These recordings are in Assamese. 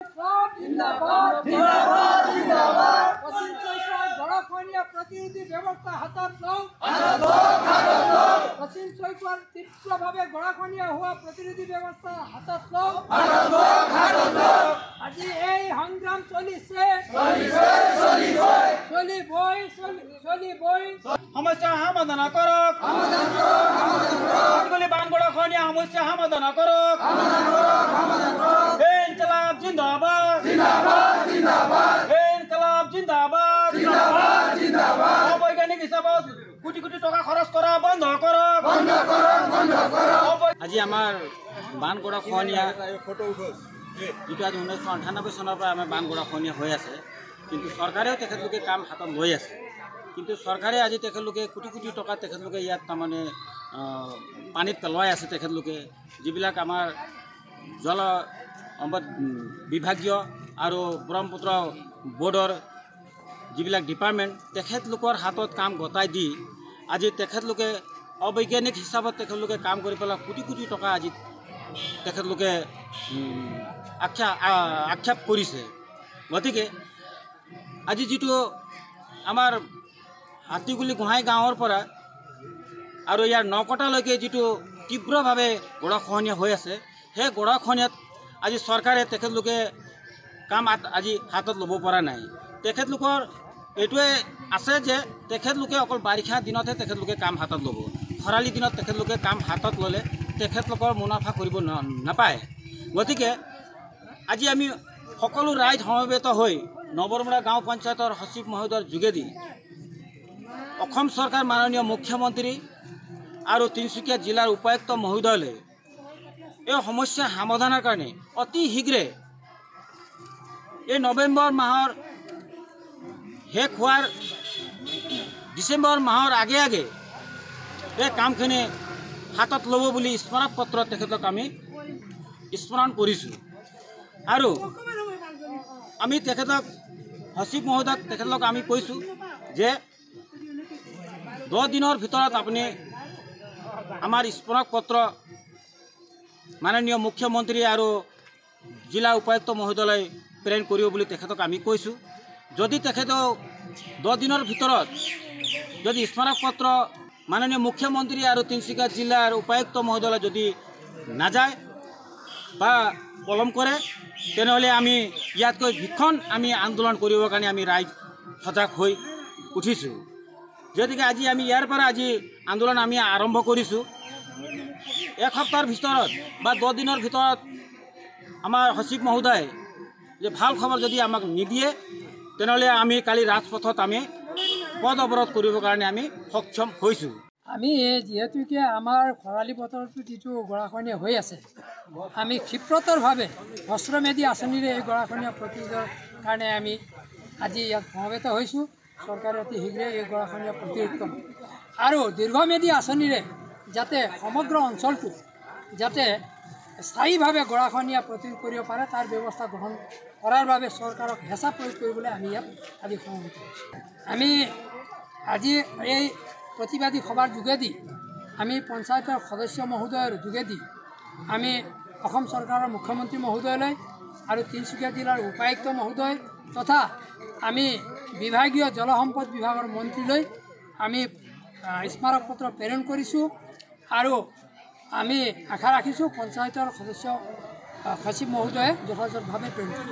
जिंदाबाद जिंदाबाद जिंदाबाद पश्चिम चैत्र गड़खनिया प्रतिनिधि व्यवस्था हाथत लो पश्चिम चैत्र तीव्रभावे गड़खनिया हुआ प्रतिनिधि व्यवस्था हाथत लो आज এই সংগ্রাম চলিছে সমস্যা সমাধান করক বান গড়খনিয়া সমস্যা সমাধান করক ইনকলাব জিন্দাবাদ জিন্দাবাদ জিন্দাবাদ ইনকলাব জিন্দাবাদ জিন্দাবাদ জিন্দাবাদ অবৈজ্ঞানিক হিসাবত কোটি কোটি টাকা খরচ করা বন্ধ করক আজি আমাৰ বান গড়খনিয়া যেটো আজি 1998 চনৰ পৰা আমাৰ বান গড়খনিয়া হৈ আছে কিন্তু চৰকাৰেও তেখেতলোকে কাম হাতত লৈ আছে কিন্তু চৰকাৰে আজি তেখেতলোকে কোটি কোটি টকা তেখেতলোকে ইয়াত তাৰমানে পানীত পেলাই আছে তেখেতলোকে যিবিলাক আমাৰ জল সম্পদ বিভাগীয় আৰু ব্ৰহ্মপুত্ৰ বোৰ্ডৰ যিবিলাক ডিপাৰ্টমেণ্ট তেখেতলোকৰ হাতত কাম গতাই দি আজি তেখেতলোকে অবৈজ্ঞানিক হিচাপত তেখেতলোকে কাম কৰি পেলাই কোটি কোটি টকা আজি তেখেতলোকে আক্ষেপ কৰিছে গতিকে আজি যেটো আমাৰ হাতীগুলি গোহাঁই গাঁৱৰ পৰা আৰু ইয়াৰ নকটালৈকে যেটো তীব্ৰভাৱে গড়খহনীয়া হৈ আছে সেই গড়খহনীয়াত আজি চৰকাৰে তেখেতলোকে কাম আজি হাতত ল'ব পৰা নাই তেখেতলোকৰ এইটোৱে আছে যে তেখেতলোকে অকল বাৰিষা দিনতহে তেখেতলোকে কাম হাতত ল'ব খৰালি দিনত তেখেতলোকে কাম হাতত ল'লে তেখেতলোকৰ মুনাফা কৰিব নাপায় গতিকে আজি আমি সকলো ৰাইজ সমবেত হৈ নৱৰমুৰা গাঁও পঞ্চায়তৰ সচিব মহোদয়ৰ যোগেদি অসম চৰকাৰ মাননীয় মুখ্যমন্ত্ৰী আৰু তিনিচুকীয়া জিলাৰ উপায়ুক্ত মহোদয়লৈ এই সমস্যা সমাধানৰ কাৰণে অতি শীঘ্ৰে এই নৱেম্বৰ মাহৰ শেষ হোৱাৰ ডিচেম্বৰ মাহৰ আগে আগে এই কামখিনি হাতত ল'ব বুলি স্মাৰক পত্ৰ তেখেতক আমি স্মৰণ কৰিছোঁ আৰু আমি তেখেতক সচিব মহোদয়ক তেখেতক আমি কৈছোঁ যে 10 দিনৰ ভিতৰত আপুনি আমাৰ স্মাৰক পত্ৰ মাননীয় মুখ্যমন্ত্ৰী আৰু জিলা উপায়ুক্ত মহোদয়লৈ প্ৰেৰণ কৰিব বুলি তেখেতক আমি কৈছোঁ যদি তেখেতক 10 দিনৰ ভিতৰত যদি স্মাৰক পত্ৰ মাননীয় মুখ্যমন্ত্ৰী আৰু তিনিচুকীয়া জিলাৰ উপায়ুক্ত মহোদয়লৈ যদি নাযায় বা পলম কৰে তেনেহ'লে আমি ইয়াতকৈ ভীষণ আমি আন্দোলন কৰিবৰ কাৰণে আমি ৰাইজ সজাগ হৈ উঠিছোঁ গতিকে আজি আমি ইয়াৰ পৰা আজি আন্দোলন আমি আৰম্ভ কৰিছোঁ এক সপ্তাহৰ ভিতৰত বা 10 দিনৰ ভিতৰত আমাৰ সচিব মহোদয় যে ভাল খবৰ যদি আমাক নিদিয়ে তেনেহ'লে আমি কালি ৰাজপথত আমি পদ অৱৰোধ কৰিবৰ কাৰণে আমি সক্ষম হৈছোঁ আমি যেহেতুকে আমাৰ খৰালি বতৰটো যেটো গড়খহনীয়া হৈ আছে আমি ক্ষিপ্ৰতৰভাৱে হস্ৰমেধি আঁচনিৰে এই গড়খহনীয়া প্ৰতিৰোধৰ কাৰণে আমি আজি ইয়াত সমবেত হৈছোঁ চৰকাৰে অতি শীঘ্ৰে এই গড়খহনীয়া প্ৰতিৰোধ কৰে আৰু দীৰ্ঘমেধি আঁচনিৰে যাতে সমগ্ৰ অঞ্চলটো যাতে স্থায়ীভাৱে গড়খহনীয়া প্ৰতিৰোধ কৰিব পাৰে তাৰ ব্যৱস্থা গ্ৰহণ কৰাৰ বাবে চৰকাৰক হেঁচা প্ৰয়োগ কৰিবলৈ আমি ইয়াত আজি সমবেত হৈছোঁ আমি আজি এই প্ৰতিবাদী সভাৰ যোগেদি আমি পঞ্চায়তৰ সদস্য মহোদয়ৰ যোগেদি আমি অসম চৰকাৰৰ মুখ্যমন্ত্ৰী মহোদয়লৈ আৰু তিনিচুকীয়া জিলাৰ উপায়ুক্ত মহোদয় তথা আমি বিভাগীয় জলসম্পদ বিভাগৰ মন্ত্ৰীলৈ আমি স্মাৰক পত্ৰ প্ৰেৰণ কৰিছোঁ আৰু আমি আশা ৰাখিছোঁ পঞ্চায়তৰ সদস্য সচিব মহোদয়ে যথাযথভাৱে প্ৰেৰণ কৰিব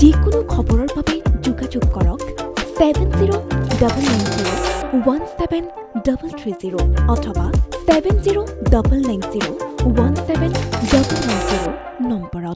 যিকোনো খবৰৰ বাবে যোগাযোগ কৰক 7099017330 অথবা 7099017390 নম্বৰত।